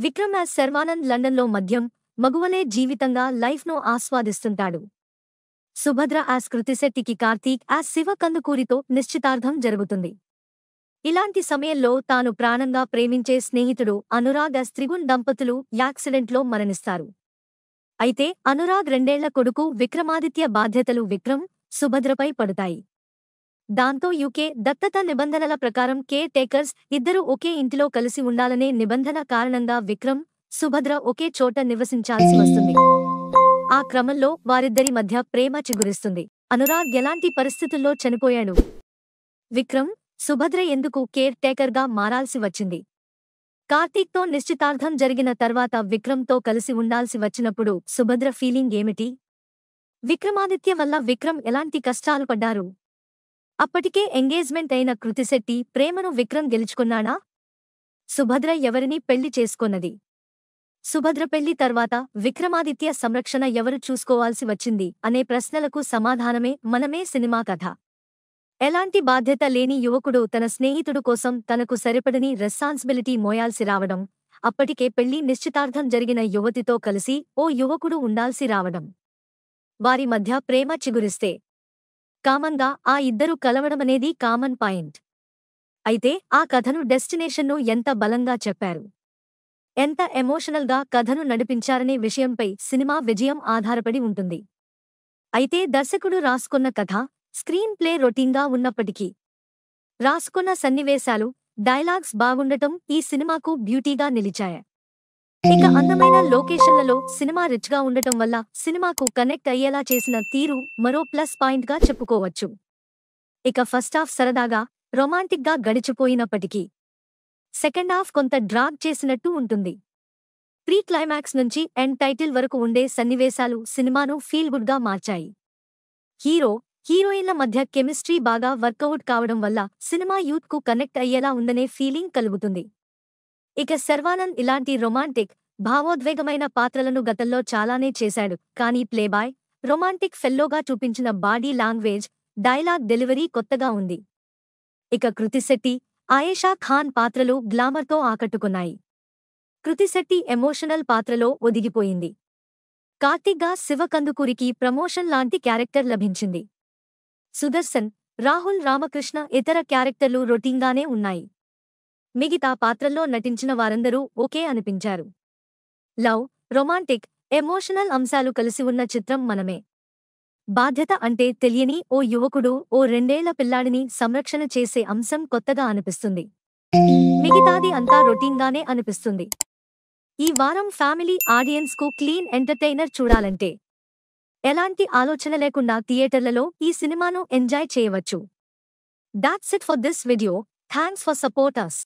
Vikram as Sharwanand లండన్లో మద్యం మగువలే జీవితంగా లైఫ్ను ఆస్వాదిస్తుంటాడు. సుభద్ర యాజ్ కృతిశెట్టికి కార్తీక్ యాజ్ శివ కందుకూరితో నిశ్చితార్థం జరుగుతుంది. ఇలాంటి సమయంలో తాను ప్రాణంగా ప్రేమించే స్నేహితుడు అనురాగ్ యాజ్ త్రిగుణ్ దంపతులు యాక్సిడెంట్లో మరణిస్తారు. అయితే అనురాగ్ 2 ఏళ్ల కొడుకు విక్రమాదిత్య బాధ్యతలు విక్రమ్, సుభద్రపై పడతాయి. దాంతో యూకే దత్తత నిబంధనల ప్రకారం కేర్ టేకర్స్ ఇద్దరూ ఒకే ఇంటిలో కలిసి ఉండాలనే నిబంధన కారణంగా విక్రమ్, సుభద్ర ఒకే చోట నివసించాల్సి వస్తుంది. ఆ క్రమంలో వారిద్దరి మధ్య ప్రేమ చిగురిస్తుంది. అనురాగ్ ఎలాంటి పరిస్థితుల్లో చనిపోయాడు? విక్రమ్, సుభద్ర ఎందుకు కేర్ టేకర్గా మారాల్సి వచ్చింది? కార్తీక్తో నిశ్చితార్థం జరిగిన తర్వాత విక్రమ్తో కలిసి ఉండాల్సి వచ్చినప్పుడు సుభద్ర ఫీలింగ్ ఏమిటి? విక్రమాదిత్య వల్ల విక్రమ్ ఎలాంటి కష్టాలు పడ్డారు? అప్పటికే ఎంగేజ్మెంట్ అయిన కృతిశెట్టి ప్రేమను విక్రమ్ గెలుచుకున్నాడా? సుభద్ర ఎవరిని పెళ్లి చేసుకొన్నది? సుభద్ర పెళ్లి తర్వాత విక్రమాదిత్య సంరక్షణ ఎవరు చూసుకోవాల్సి వచ్చింది అనే ప్రశ్నలకు సమాధానమే మనమే సినిమా కథ. ఎలాంటి బాధ్యత లేని యువకుడు తన స్నేహితుడు కోసం తనకు సరిపడని రెస్పాన్సిబిలిటీ మోయాల్సి రావడం, అప్పటికే పెళ్లి నిశ్చితార్థం జరిగిన యువతితో కలిసి ఓ యువకుడు ఉండాల్సి రావడం, వారి మధ్య ప్రేమ చిగురిస్తే కామన్గా ఆ ఇద్దరు కలవడమనేది కామన్ పాయింట్. అయితే ఆ కథను డెస్టినేషన్ను ఎంత బలంగా చెప్పారు, ఎంత ఎమోషనల్గా కథను నడిపించారనే విషయంపై సినిమా విజయం ఆధారపడి ఉంటుంది. అయితే దర్శకుడు రాసుకున్న కథ, స్క్రీన్ ప్లే రొటీన్గా ఉన్నప్పటికీ రాసుకున్న సన్నివేశాలు, డైలాగ్స్ బాగుండటం ఈ సినిమాకు బ్యూటీగా నిలిచాయి. ఇక అందమైన లొకేషన్లలో సినిమా రిచ్గా ఉండటం వల్ల సినిమాకు కనెక్ట్ అయ్యేలా చేసిన తీరు మరో ప్లస్ పాయింట్గా చెప్పుకోవచ్చు. ఇక ఫస్ట్ హాఫ్ సరదాగా, రొమాంటిక్గా గడిచిపోయినప్పటికీ సెకండ్ హాఫ్ కొంత డ్రాగ్ చేసినట్టు ఉంటుంది. ప్రీ క్లైమాక్స్ నుంచి ఎండ్ టైటిల్ వరకు ఉండే సన్నివేశాలు సినిమాను ఫీల్ గుడ్గా మార్చాయి. హీరో, హీరోయిన్ల మధ్య కెమిస్ట్రీ బాగా వర్కౌట్ కావడం వల్ల సినిమా యూత్కు కనెక్ట్ అయ్యేలా ఉందనే ఫీలింగ్ కలుగుతుంది. ఇక శర్వానంద్ ఇలాంటి రొమాంటిక్, భావోద్వేగమైన పాత్రలను గతంలో చాలానే చేశాడు. కానీ ప్లేబాయ్, రొమాంటిక్ ఫెల్లోగా చూపించిన బాడీ లాంగ్వేజ్, డైలాగ్ డెలివరీ కొత్తగా ఉంది. ఇక కృతిశెట్టి, ఆయేషా ఖాన్ పాత్రలు గ్లామర్తో ఆకట్టుకున్నాయి. కృతిశెట్టి ఎమోషనల్ పాత్రలో ఒదిగిపోయింది. కార్తీక్గా శివ కందుకూరికి ప్రమోషన్ లాంటి క్యారెక్టర్ లభించింది. సుదర్శన్, రాహుల్ రామకృష్ణ ఇతర క్యారెక్టర్లు రొటీన్గానే ఉన్నాయి. మిగతా పాత్రల్లో నటించిన వారందరూ ఓకే అనిపించారు. లవ్, రొమాంటిక్, ఎమోషనల్ అంశాలు కలిసి ఉన్న చిత్రం మనమే. బాధ్యత అంటే తెలియని ఓ యువకుడు ఓ 2 ఏళ్ల పిల్లాడిని సంరక్షణ చేసే అంశం కొత్తగా అనిపిస్తుంది. మిగతాది అంతా రొటీన్గానే అనిపిస్తుంది. ఈ వారం ఫ్యామిలీ ఆడియన్స్కు క్లీన్ ఎంటర్టైనర్ చూడాలంటే ఎలాంటి ఆలోచన లేకుండా థియేటర్లలో ఈ సినిమాను ఎంజాయ్ చేయవచ్చు. That's it for this video. Thanks for support us.